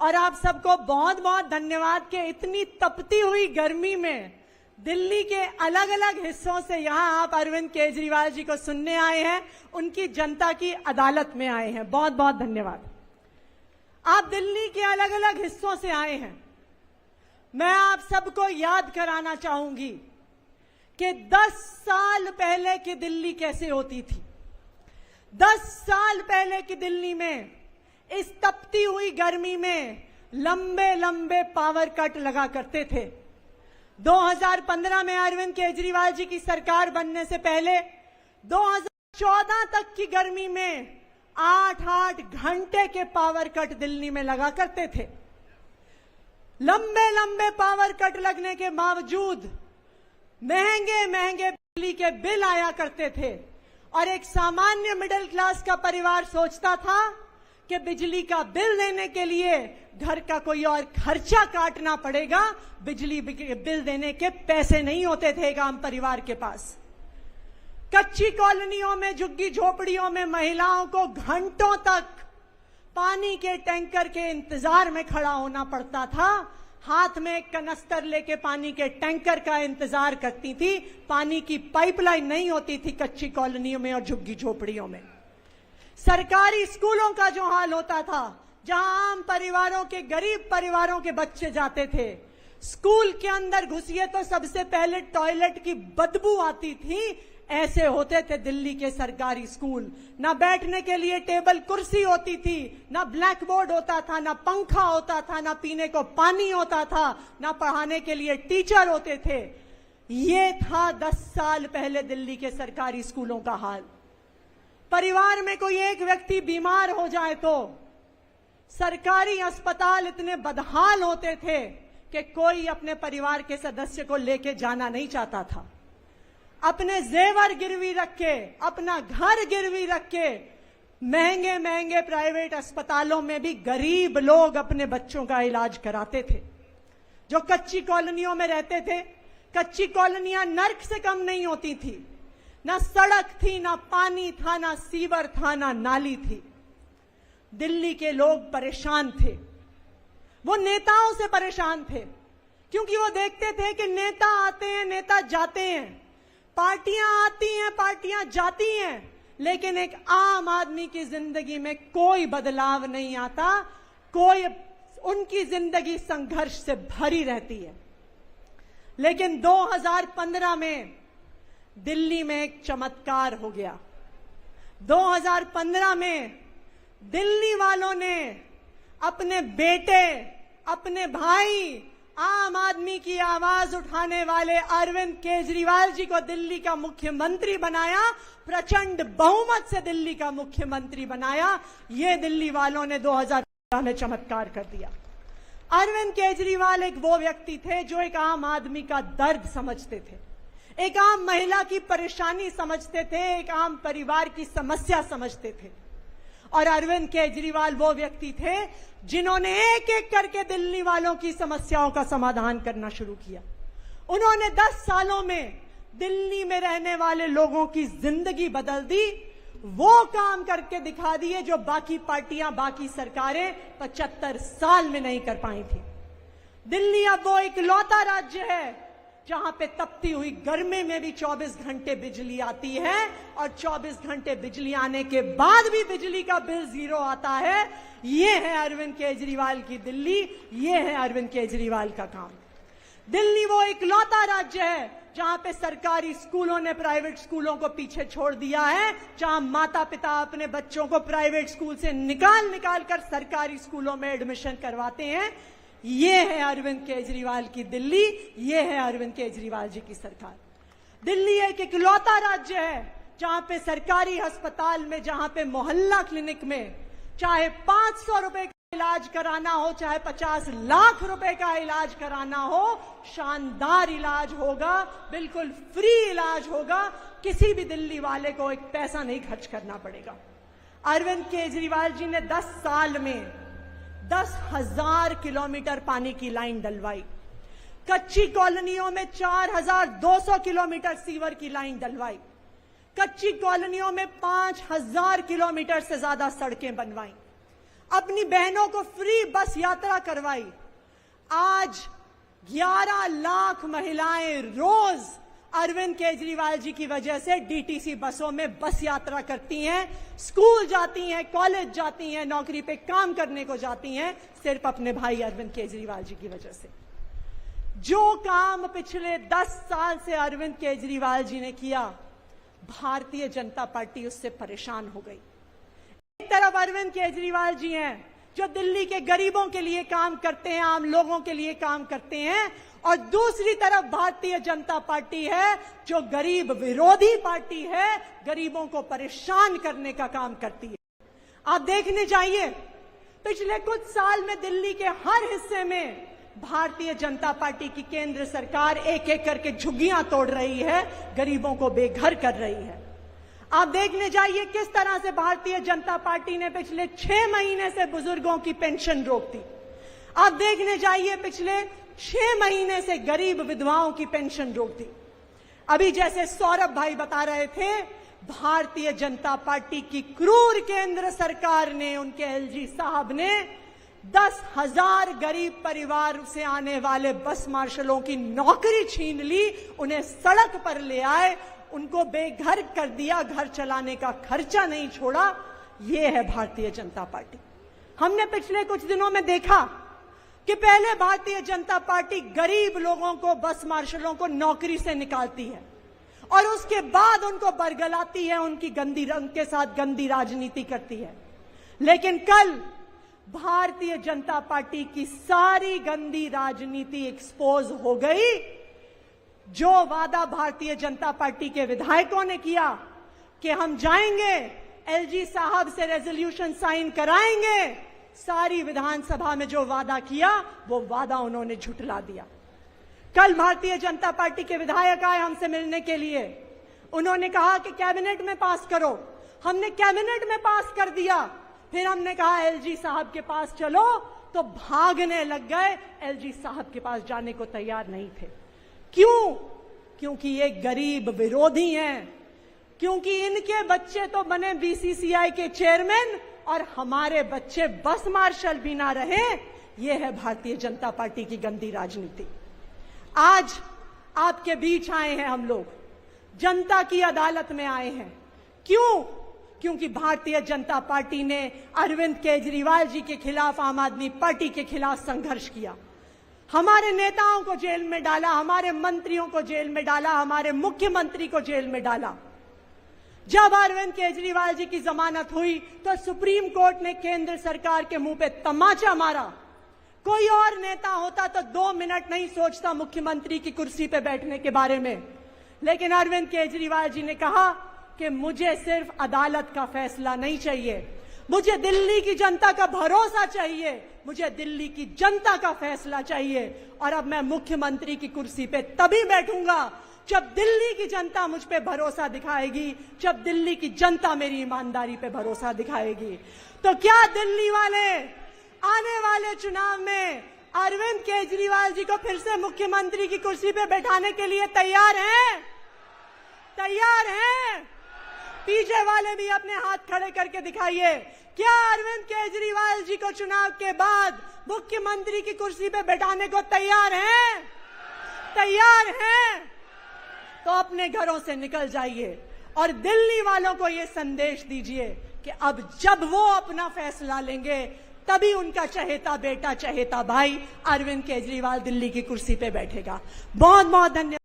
और आप सबको बहुत बहुत धन्यवाद कि इतनी तपती हुई गर्मी में दिल्ली के अलग अलग हिस्सों से यहां आप अरविंद केजरीवाल जी को सुनने आए हैं, उनकी जनता की अदालत में आए हैं। बहुत बहुत धन्यवाद। आप दिल्ली के अलग अलग हिस्सों से आए हैं। मैं आप सबको याद कराना चाहूंगी कि 10 साल पहले की दिल्ली कैसे होती थी। 10 साल पहले की दिल्ली में इस तपती हुई गर्मी में लंबे लंबे पावर कट लगा करते थे। 2015 में अरविंद केजरीवाल जी की सरकार बनने से पहले 2014 तक की गर्मी में 8-8 घंटे के पावर कट दिल्ली में लगा करते थे। लंबे लंबे पावर कट लगने के बावजूद महंगे महंगे बिजली के बिल आया करते थे और एक सामान्य मिडिल क्लास का परिवार सोचता था कि बिजली का बिल देने के लिए घर का कोई और खर्चा काटना पड़ेगा, बिजली बिल देने के पैसे नहीं होते थे एक आम परिवार के पास। कच्ची कॉलोनियों में, झुग्गी झोपड़ियों में महिलाओं को घंटों तक पानी के टैंकर के इंतजार में खड़ा होना पड़ता था। हाथ में एक कनस्तर लेके पानी के टैंकर का इंतजार करती थी। पानी की पाइपलाइन नहीं होती थी कच्ची कॉलोनियों में और झुग्गी झोपड़ियों में। सरकारी स्कूलों का जो हाल होता था, जहां आम परिवारों के, गरीब परिवारों के बच्चे जाते थे, स्कूल के अंदर घुसिए तो सबसे पहले टॉयलेट की बदबू आती थी। ऐसे होते थे दिल्ली के सरकारी स्कूल। ना बैठने के लिए टेबल कुर्सी होती थी, ना ब्लैक बोर्ड होता था, ना पंखा होता था, ना पीने को पानी होता था, ना पढ़ाने के लिए टीचर होते थे। ये था 10 साल पहले दिल्ली के सरकारी स्कूलों का हाल। परिवार में कोई एक व्यक्ति बीमार हो जाए तो सरकारी अस्पताल इतने बदहाल होते थे कि कोई अपने परिवार के सदस्य को लेके जाना नहीं चाहता था। अपने जेवर गिरवी रख के, अपना घर गिरवी रख के महंगे महंगे प्राइवेट अस्पतालों में भी गरीब लोग अपने बच्चों का इलाज कराते थे। जो कच्ची कॉलोनियों में रहते थे, कच्ची कॉलोनियां नर्क से कम नहीं होती थी। ना सड़क थी, ना पानी था, ना सीवर था, ना नाली थी। दिल्ली के लोग परेशान थे। वो नेताओं से परेशान थे क्योंकि वो देखते थे कि नेता आते हैं, नेता जाते हैं, पार्टियां आती हैं, पार्टियां जाती हैं, लेकिन एक आम आदमी की जिंदगी में कोई बदलाव नहीं आता। उनकी जिंदगी संघर्ष से भरी रहती है। लेकिन 2015 में दिल्ली में एक चमत्कार हो गया। 2015 में दिल्ली वालों ने अपने बेटे, अपने भाई, आम आदमी की आवाज उठाने वाले अरविंद केजरीवाल जी को दिल्ली का मुख्यमंत्री बनाया। प्रचंड बहुमत से दिल्ली का मुख्यमंत्री बनाया। ये दिल्ली वालों ने 2015 में चमत्कार कर दिया। अरविंद केजरीवाल एक वो व्यक्ति थे जो एक आम आदमी का दर्द समझते थे, एक आम महिला की परेशानी समझते थे, एक आम परिवार की समस्या समझते थे। और अरविंद केजरीवाल वो व्यक्ति थे जिन्होंने एक एक करके दिल्ली वालों की समस्याओं का समाधान करना शुरू किया। उन्होंने 10 सालों में दिल्ली में रहने वाले लोगों की जिंदगी बदल दी। वो काम करके दिखा दिए जो बाकी पार्टियां, बाकी सरकारें 75 साल में नहीं कर पाई थी। दिल्ली अब वो इकलौता राज्य है जहां पे तपती हुई गर्मी में भी 24 घंटे बिजली आती है और 24 घंटे बिजली आने के बाद भी बिजली का बिल 0 आता है। ये है अरविंद केजरीवाल की दिल्ली, ये है अरविंद केजरीवाल का काम। दिल्ली वो इकलौता राज्य है जहां पे सरकारी स्कूलों ने प्राइवेट स्कूलों को पीछे छोड़ दिया है, जहां माता पिता अपने बच्चों को प्राइवेट स्कूल से निकाल कर सरकारी स्कूलों में एडमिशन करवाते हैं। ये है अरविंद केजरीवाल की दिल्ली, ये है अरविंद केजरीवाल जी की सरकार। दिल्ली एक इकलौता राज्य है जहां पे सरकारी अस्पताल में, जहां पे मोहल्ला क्लिनिक में चाहे 500 रुपए का इलाज कराना हो, चाहे 50 लाख रुपए का इलाज कराना हो, शानदार इलाज होगा, बिल्कुल फ्री इलाज होगा। किसी भी दिल्ली वाले को एक पैसा नहीं खर्च करना पड़ेगा। अरविंद केजरीवाल जी ने 10 साल में 10,000 किलोमीटर पानी की लाइन डलवाई। कच्ची कॉलोनियों में 4,200 किलोमीटर सीवर की लाइन डलवाई। कच्ची कॉलोनियों में 5,000 किलोमीटर से ज्यादा सड़कें बनवाई। अपनी बहनों को फ्री बस यात्रा करवाई। आज 11 लाख महिलाएं रोज अरविंद केजरीवाल जी की वजह से डीटीसी बसों में बस यात्रा करती हैं, स्कूल जाती हैं, कॉलेज जाती हैं, नौकरी पे काम करने को जाती हैं, सिर्फ अपने भाई अरविंद केजरीवाल जी की वजह से। जो काम पिछले 10 साल से अरविंद केजरीवाल जी ने किया, भारतीय जनता पार्टी उससे परेशान हो गई। एक तरफ अरविंद केजरीवाल जी हैं जो दिल्ली के गरीबों के लिए काम करते हैं, आम लोगों के लिए काम करते हैं, और दूसरी तरफ भारतीय जनता पार्टी है जो गरीब विरोधी पार्टी है, गरीबों को परेशान करने का काम करती है। आप देखने जाइए, पिछले कुछ साल में दिल्ली के हर हिस्से में भारतीय जनता पार्टी की केंद्र सरकार एक एक करके झुग्गियां तोड़ रही है, गरीबों को बेघर कर रही है। आप देखने जाइए किस तरह से भारतीय जनता पार्टी ने पिछले 6 महीने से बुजुर्गों की पेंशन रोक दी। आप देखने जाइए पिछले 6 महीने से गरीब विधवाओं की पेंशन रोक दी। अभी जैसे सौरभ भाई बता रहे थे, भारतीय जनता पार्टी की क्रूर केंद्र सरकार ने, उनके एलजी साहब ने 10,000 गरीब परिवार से आने वाले बस मार्शलों की नौकरी छीन ली, उन्हें सड़क पर ले आए, उनको बेघर कर दिया, घर चलाने का खर्चा नहीं छोड़ा। यह है भारतीय जनता पार्टी। हमने पिछले कुछ दिनों में देखा कि पहले भारतीय जनता पार्टी गरीब लोगों को, बस मार्शलों को नौकरी से निकालती है और उसके बाद उनको बरगलाती है, उनकी गंदी रंग के साथ गंदी राजनीति करती है। लेकिन कल भारतीय जनता पार्टी की सारी गंदी राजनीति एक्सपोज हो गई। जो वादा भारतीय जनता पार्टी के विधायकों ने किया कि हम जाएंगे, एलजी साहब से रेजोल्यूशन साइन कराएंगे, सारी विधानसभा में जो वादा किया वो वादा उन्होंने झुठला दिया। कल भारतीय जनता पार्टी के विधायक आए हमसे मिलने के लिए, उन्होंने कहा कि कैबिनेट में पास करो। हमने कैबिनेट में पास कर दिया, फिर हमने कहा एलजी साहब के पास चलो, तो भागने लग गए, एलजी साहब के पास जाने को तैयार नहीं थे। क्यों? क्योंकि ये गरीब विरोधी हैं, क्योंकि इनके बच्चे तो बने बीसीसीआई के चेयरमैन और हमारे बच्चे बस मार्शल भी ना रहे। ये है भारतीय जनता पार्टी की गंदी राजनीति। आज आपके बीच आए हैं हम लोग, जनता की अदालत में आए हैं। क्यों? क्योंकि भारतीय जनता पार्टी ने अरविंद केजरीवाल जी के खिलाफ, आम आदमी पार्टी के खिलाफ संघर्ष किया। हमारे नेताओं को जेल में डाला, हमारे मंत्रियों को जेल में डाला, हमारे मुख्यमंत्री को जेल में डाला। जब अरविंद केजरीवाल जी की जमानत हुई तो सुप्रीम कोर्ट ने केंद्र सरकार के मुंह पे तमाचा मारा। कोई और नेता होता तो 2 मिनट नहीं सोचता मुख्यमंत्री की कुर्सी पे बैठने के बारे में, लेकिन अरविंद केजरीवाल जी ने कहा कि मुझे सिर्फ अदालत का फैसला नहीं चाहिए, मुझे दिल्ली की जनता का भरोसा चाहिए, मुझे दिल्ली की जनता का फैसला चाहिए। और अब मैं मुख्यमंत्री की कुर्सी पे तभी बैठूंगा जब दिल्ली की जनता मुझ पे भरोसा दिखाएगी, जब दिल्ली की जनता मेरी ईमानदारी पे भरोसा दिखाएगी। तो क्या दिल्ली वाले आने वाले चुनाव में अरविंद केजरीवाल जी को फिर से मुख्यमंत्री की कुर्सी पे बैठाने के लिए तैयार हैं? तैयार हैं? पीछे वाले भी अपने हाथ खड़े करके दिखाइए। क्या अरविंद केजरीवाल जी को चुनाव के बाद मुख्यमंत्री की कुर्सी पे बैठाने को तैयार हैं? तैयार हैं? तो अपने घरों से निकल जाइए और दिल्ली वालों को यह संदेश दीजिए कि अब जब वो अपना फैसला लेंगे तभी उनका चहेता बेटा, चहेता भाई अरविंद केजरीवाल दिल्ली की कुर्सी पे बैठेगा। बहुत बहुत धन्यवाद।